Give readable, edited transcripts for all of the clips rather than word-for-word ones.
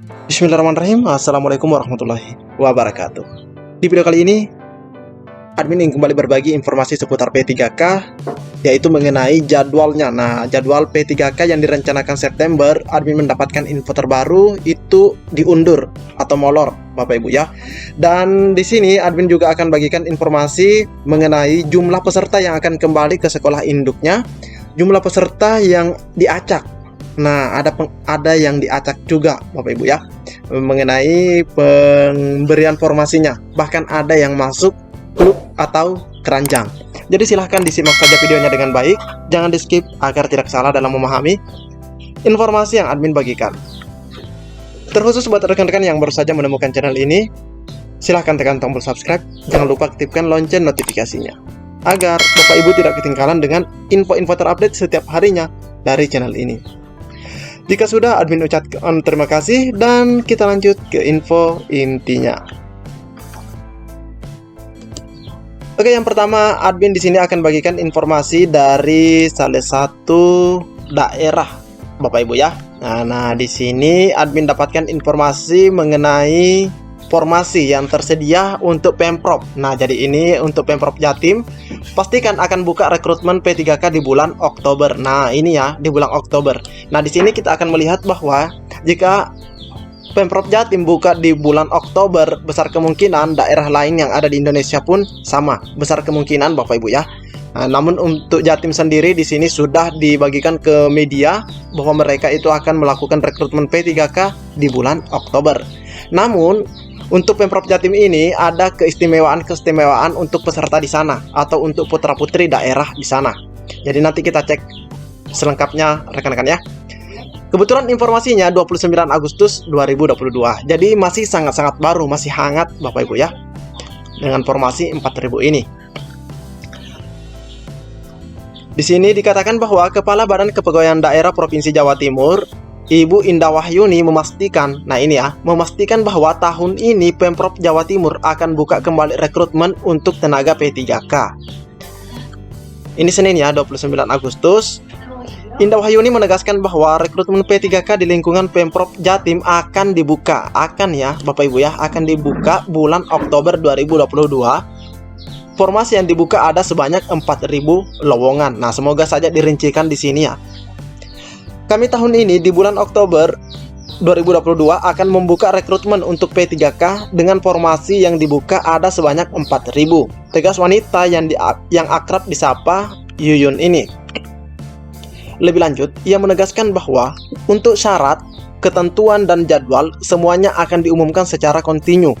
Bismillahirrahmanirrahim. Assalamualaikum warahmatullahi wabarakatuh. Di video kali ini, admin ingin kembali berbagi informasi seputar P3K, yaitu mengenai jadwalnya. Nah, jadwal P3K yang direncanakan September, admin mendapatkan info terbaru itu diundur atau molor, Bapak Ibu ya. Dan di sini admin juga akan bagikan informasi mengenai jumlah peserta yang akan kembali ke sekolah induknya, jumlah peserta yang diacak. Nah, ada yang diacak juga, Bapak Ibu ya, mengenai pemberian formasinya. Bahkan ada yang masuk klub atau keranjang. Jadi silahkan disimak saja videonya dengan baik, jangan di skip agar tidak salah dalam memahami informasi yang admin bagikan. Terkhusus buat rekan-rekan yang baru saja menemukan channel ini, silahkan tekan tombol subscribe, jangan lupa aktifkan lonceng notifikasinya, agar Bapak Ibu tidak ketinggalan dengan info-info terupdate setiap harinya dari channel ini. Jika sudah, admin ucapkan terima kasih dan kita lanjut ke info intinya. Oke, yang pertama admin di sini akan bagikan informasi dari salah satu daerah, Bapak Ibu ya. Nah, di sini admin dapatkan informasi mengenai formasi yang tersedia untuk Pemprov. Nah, jadi ini untuk Pemprov Jatim pastikan akan buka rekrutmen P3K di bulan Oktober. Nah, ini ya di bulan Oktober. Nah, di sini kita akan melihat bahwa jika Pemprov Jatim buka di bulan Oktober, besar kemungkinan daerah lain yang ada di Indonesia pun sama. Besar kemungkinan Bapak Ibu ya. Nah, namun untuk Jatim sendiri di sini sudah dibagikan ke media bahwa mereka itu akan melakukan rekrutmen P3K di bulan Oktober. Namun untuk Pemprov Jatim ini ada keistimewaan untuk peserta di sana atau untuk putra-putri daerah di sana. Jadi nanti kita cek selengkapnya rekan-rekan ya. Kebetulan informasinya 29 Agustus 2022. Jadi masih sangat-sangat baru, masih hangat Bapak Ibu ya. Dengan formasi 4000 ini. Di sini dikatakan bahwa Kepala Badan Kepegawaian Daerah Provinsi Jawa Timur, Ibu Indah Wahyuni memastikan, nah ini ya, memastikan bahwa tahun ini Pemprov Jawa Timur akan buka kembali rekrutmen untuk tenaga P3K. Ini Senin ya, 29 Agustus. Indah Wahyuni menegaskan bahwa rekrutmen P3K di lingkungan Pemprov Jatim akan dibuka, Bapak Ibu ya, akan dibuka bulan Oktober 2022. Formasi yang dibuka ada sebanyak 4000 lowongan. Nah, semoga saja dirincikan di sini ya. Kami tahun ini di bulan Oktober 2022 akan membuka rekrutmen untuk P3K dengan formasi yang dibuka ada sebanyak 4000. Tegas wanita yang akrab disapa Yuyun ini. Lebih lanjut, ia menegaskan bahwa untuk syarat, ketentuan dan jadwal semuanya akan diumumkan secara kontinu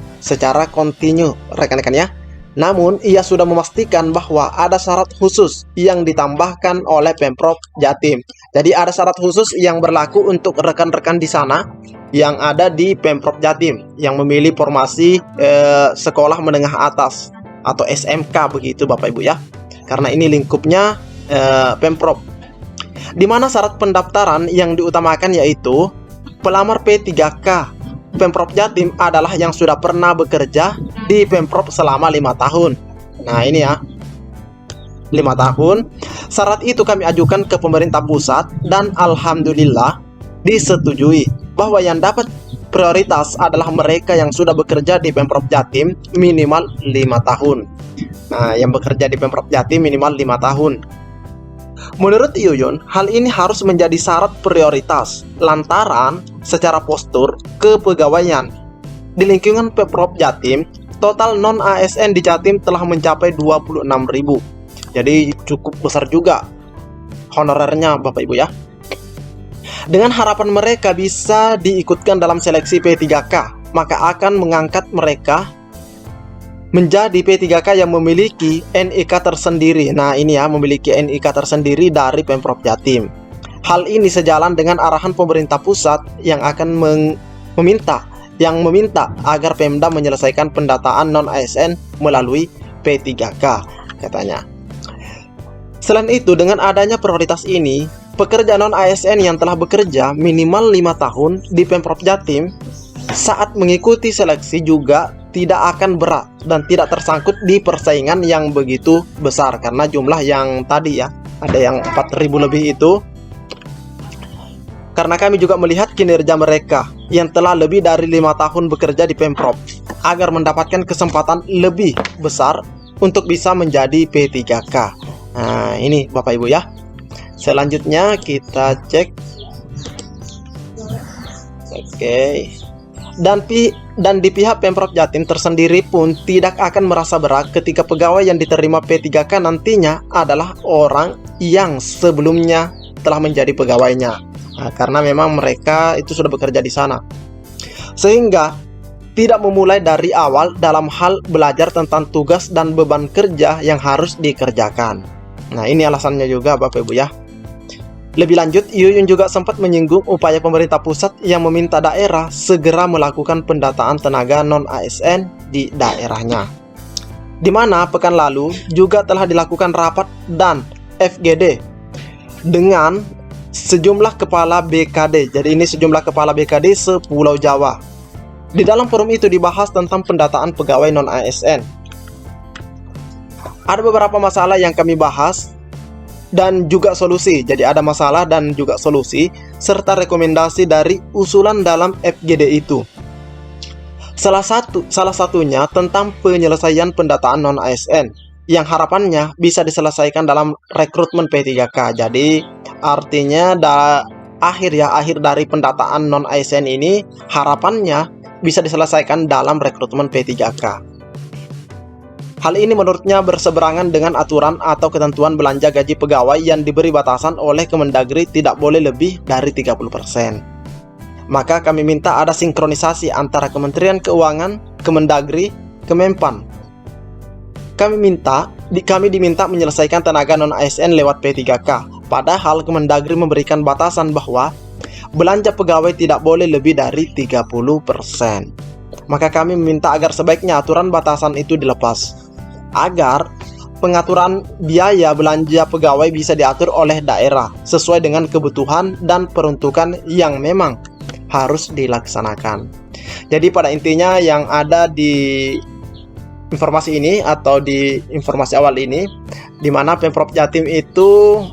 rekan-rekan ya. Namun, ia sudah memastikan bahwa ada syarat khusus yang ditambahkan oleh Pemprov Jatim. Jadi ada syarat khusus yang berlaku untuk rekan-rekan di sana yang ada di Pemprov Jatim yang memilih formasi sekolah menengah atas atau SMK begitu Bapak Ibu ya. Karena ini lingkupnya Pemprov. Di mana syarat pendaftaran yang diutamakan yaitu pelamar P3K Pemprov Jatim adalah yang sudah pernah bekerja di Pemprov selama 5 tahun. Nah ini ya, 5 tahun. Syarat itu kami ajukan ke pemerintah pusat dan alhamdulillah disetujui bahwa yang dapat prioritas adalah mereka yang sudah bekerja di Pemprov Jatim minimal 5 tahun. Nah, yang bekerja di Pemprov Jatim minimal 5 tahun. Menurut Yuyun, hal ini harus menjadi syarat prioritas lantaran secara postur kepegawaian di lingkungan Pemprov Jatim, total non-ASN di Jatim telah mencapai 26.000. Jadi cukup besar juga honorernya Bapak Ibu ya. Dengan harapan mereka bisa diikutkan dalam seleksi P3K, maka akan mengangkat mereka menjadi P3K yang memiliki NIK tersendiri. Nah ini ya, memiliki NIK tersendiri dari Pemprov Jatim. Hal ini sejalan dengan arahan pemerintah pusat yang akan meminta agar Pemda menyelesaikan pendataan non-ASN melalui P3K katanya. Selain itu, dengan adanya prioritas ini, pekerja non-ASN yang telah bekerja minimal 5 tahun di Pemprov Jatim saat mengikuti seleksi juga tidak akan berat dan tidak tersangkut di persaingan yang begitu besar karena jumlah yang tadi ya, ada yang 4.000 lebih itu. Karena kami juga melihat kinerja mereka. yang telah lebih dari 5 tahun bekerja di Pemprov agar mendapatkan kesempatan lebih besar untuk bisa menjadi P3K. Nah, ini Bapak Ibu ya. Selanjutnya kita cek. Oke. Dan di pihak Pemprov Jatim tersendiri pun tidak akan merasa berat ketika pegawai yang diterima P3K nantinya adalah orang yang sebelumnya telah menjadi pegawainya. Nah, karena memang mereka itu sudah bekerja di sana. Sehingga tidak memulai dari awal dalam hal belajar tentang tugas dan beban kerja yang harus dikerjakan. Nah, ini alasannya juga Bapak Ibu ya. Lebih lanjut, Yuyun juga sempat menyinggung upaya pemerintah pusat yang meminta daerah segera melakukan pendataan tenaga non-ASN di daerahnya. Di mana pekan lalu juga telah dilakukan rapat dan FGD dengan sejumlah kepala BKD. Jadi ini sejumlah kepala BKD se-Pulau Jawa. Di dalam forum itu dibahas tentang pendataan pegawai non-ASN. Ada beberapa masalah yang kami bahas dan juga solusi. Jadi ada masalah dan juga solusi serta rekomendasi dari usulan dalam FGD itu. Salah satunya tentang penyelesaian pendataan non-ASN yang harapannya bisa diselesaikan dalam rekrutmen P3K. Jadi artinya akhir dari pendataan non-ASN ini harapannya bisa diselesaikan dalam rekrutmen P3K. Hal ini menurutnya berseberangan dengan aturan atau ketentuan belanja gaji pegawai yang diberi batasan oleh Kemendagri tidak boleh lebih dari 30%. Maka kami minta ada sinkronisasi antara Kementerian Keuangan, Kemendagri, Kemenpan. Kami diminta menyelesaikan tenaga non-ASN lewat P3K. Padahal Kemendagri memberikan batasan bahwa belanja pegawai tidak boleh lebih dari 30%. Maka kami meminta agar sebaiknya aturan batasan itu dilepas, agar pengaturan biaya belanja pegawai bisa diatur oleh daerah sesuai dengan kebutuhan dan peruntukan yang memang harus dilaksanakan. Jadi pada intinya yang ada di informasi ini atau di informasi awal ini, di mana Pemprov Jatim itu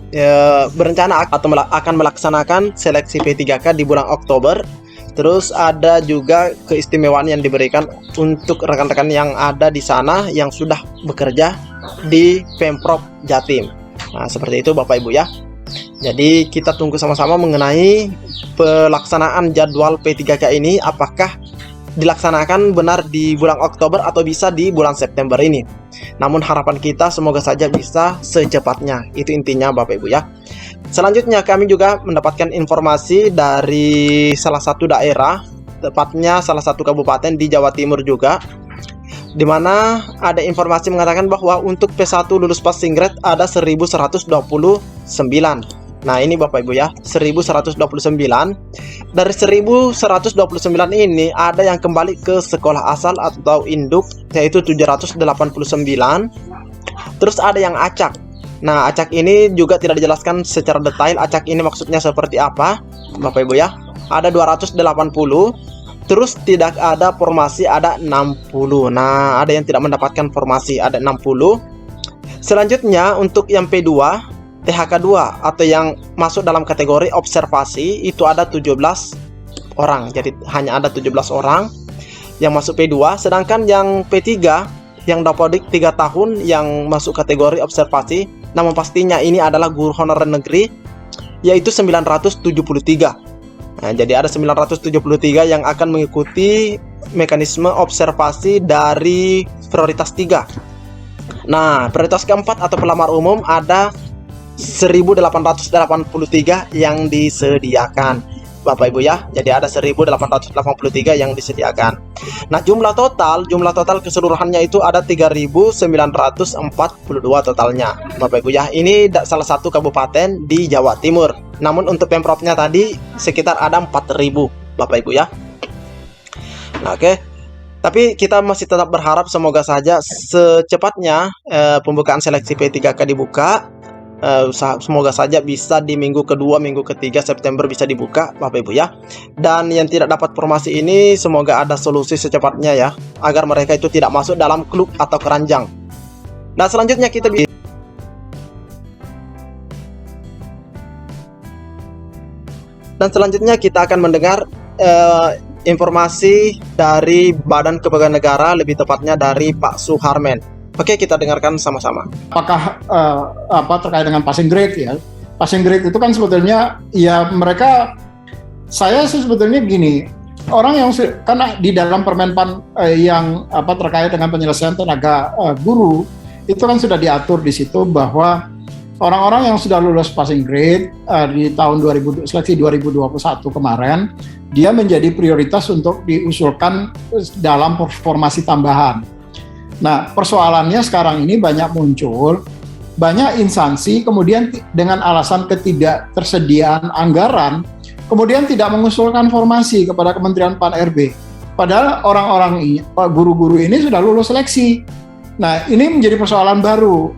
berencana atau akan melaksanakan seleksi P3K di bulan Oktober. Terus ada juga keistimewaan yang diberikan untuk rekan-rekan yang ada di sana yang sudah bekerja di Pemprov Jatim. Nah, seperti itu Bapak Ibu ya. Jadi kita tunggu sama-sama mengenai pelaksanaan jadwal P3K ini, apakah dilaksanakan benar di bulan Oktober atau bisa di bulan September ini. Namun harapan kita semoga saja bisa secepatnya. Itu intinya Bapak Ibu ya. Selanjutnya kami juga mendapatkan informasi dari salah satu daerah, tepatnya salah satu kabupaten di Jawa Timur juga, di mana ada informasi mengatakan bahwa untuk P1 lulus passing grade ada 1129. Nah ini Bapak Ibu ya, 1129. Dari 1129 ini ada yang kembali ke sekolah asal atau induk, yaitu 789. Terus ada yang acak. Nah, acak ini juga tidak dijelaskan secara detail. Acak ini maksudnya seperti apa, Bapak Ibu ya. Ada 280. Terus tidak ada formasi, ada 60. Nah, ada yang tidak mendapatkan formasi, ada 60. Selanjutnya untuk yang P2, THK2 atau yang masuk dalam kategori observasi itu ada 17 orang. Jadi hanya ada 17 orang yang masuk P2. Sedangkan yang P3 yang dapodik 3 tahun yang masuk kategori observasi, namun pastinya ini adalah guru honorer negeri, yaitu 973. Nah, jadi ada 973 yang akan mengikuti mekanisme observasi dari prioritas 3. Nah, prioritas keempat atau pelamar umum ada 1883 yang disediakan, Bapak Ibu ya. Jadi ada 1883 yang disediakan. Nah, jumlah total keseluruhannya itu ada 3942 totalnya, Bapak Ibu ya. Ini salah satu kabupaten di Jawa Timur. Namun untuk Pemprovnya tadi sekitar ada 4000, Bapak Ibu ya. Nah, oke. Tapi kita masih tetap berharap semoga saja secepatnya pembukaan seleksi P3K dibuka. Semoga saja bisa di minggu kedua, minggu ketiga September bisa dibuka, Bapak Ibu ya. Dan yang tidak dapat formasi ini semoga ada solusi secepatnya ya, agar mereka itu tidak masuk dalam klub atau keranjang. Nah, selanjutnya kita akan mendengar informasi dari Badan Kepegawaian Negara, lebih tepatnya dari Pak Suharmen. Oke, kita dengarkan sama-sama. Apakah terkait dengan passing grade ya? Passing grade itu kan sebetulnya ya mereka, saya sih sebetulnya gini, orang yang karena di dalam Permenpan yang terkait dengan penyelesaian tenaga guru itu kan sudah diatur di situ bahwa orang-orang yang sudah lulus passing grade di tahun seleksi 2021 kemarin, dia menjadi prioritas untuk diusulkan dalam formasi tambahan. Nah, persoalannya sekarang ini banyak muncul, banyak instansi kemudian dengan alasan ketidaktersediaan anggaran, kemudian tidak mengusulkan formasi kepada Kementerian Pan-RB. Padahal orang-orang ini, guru-guru ini sudah lulus seleksi. Nah, ini menjadi persoalan baru.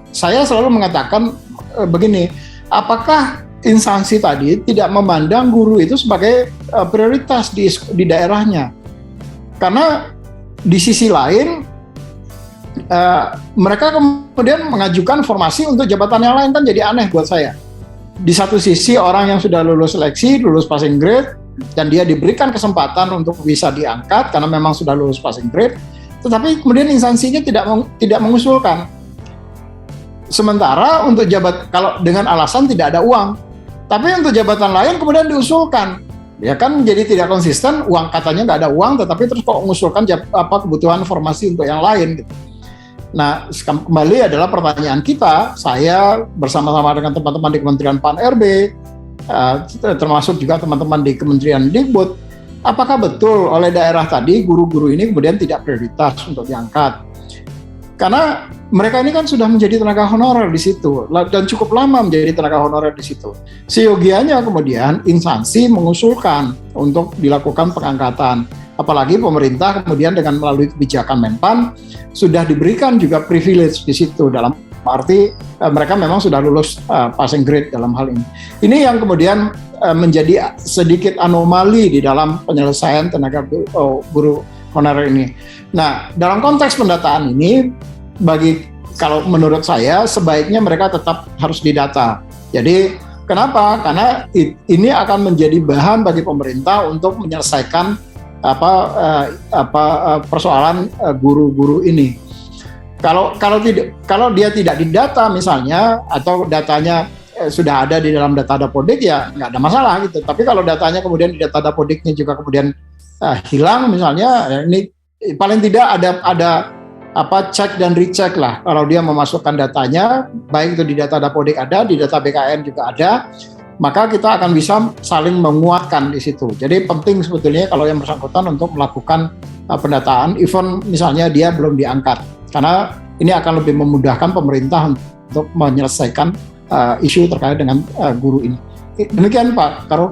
Saya selalu mengatakan begini, apakah instansi tadi tidak memandang guru itu sebagai prioritas di daerahnya? Karena di sisi lain, mereka kemudian mengajukan formasi untuk jabatan yang lain, kan jadi aneh buat saya. Di satu sisi orang yang sudah lulus seleksi, lulus passing grade, dan dia diberikan kesempatan untuk bisa diangkat karena memang sudah lulus passing grade, tetapi kemudian instansinya tidak mengusulkan. Sementara untuk kalau dengan alasan tidak ada uang, tapi untuk jabatan lain kemudian diusulkan, ya kan jadi tidak konsisten. Uang katanya nggak ada uang, tetapi terus kok mengusulkan kebutuhan formasi untuk yang lain gitu. Nah, kembali adalah pertanyaan kita, saya bersama-sama dengan teman-teman di Kementerian Pan-RB, termasuk juga teman-teman di Kementerian Dikbud, apakah betul oleh daerah tadi guru-guru ini kemudian tidak prioritas untuk diangkat? Karena mereka ini kan sudah menjadi tenaga honorer di situ dan cukup lama menjadi tenaga honorer di situ. Seyogianya kemudian instansi mengusulkan untuk dilakukan pengangkatan. Apalagi pemerintah kemudian dengan melalui kebijakan Menpan sudah diberikan juga privilege di situ, dalam arti mereka memang sudah lulus passing grade dalam hal ini. Ini yang kemudian menjadi sedikit anomali di dalam penyelesaian tenaga guru honorer ini. Nah, dalam konteks pendataan ini, kalau menurut saya sebaiknya mereka tetap harus didata. Jadi kenapa? Karena ini akan menjadi bahan bagi pemerintah untuk menyelesaikan persoalan guru-guru ini. Kalau dia tidak didata misalnya, atau datanya sudah ada di dalam data Dapodik, ya nggak ada masalah gitu. Tapi kalau datanya kemudian di data Dapodiknya juga kemudian hilang misalnya, ya ini paling tidak ada cek dan recheck lah. Kalau dia memasukkan datanya, baik itu di data Dapodik ada, di data BKN juga ada, maka kita akan bisa saling menguatkan di situ. Jadi penting sebetulnya kalau yang bersangkutan untuk melakukan pendataan, even misalnya dia belum diangkat, karena ini akan lebih memudahkan pemerintah untuk menyelesaikan isu terkait dengan guru ini. Demikian Pak Karo.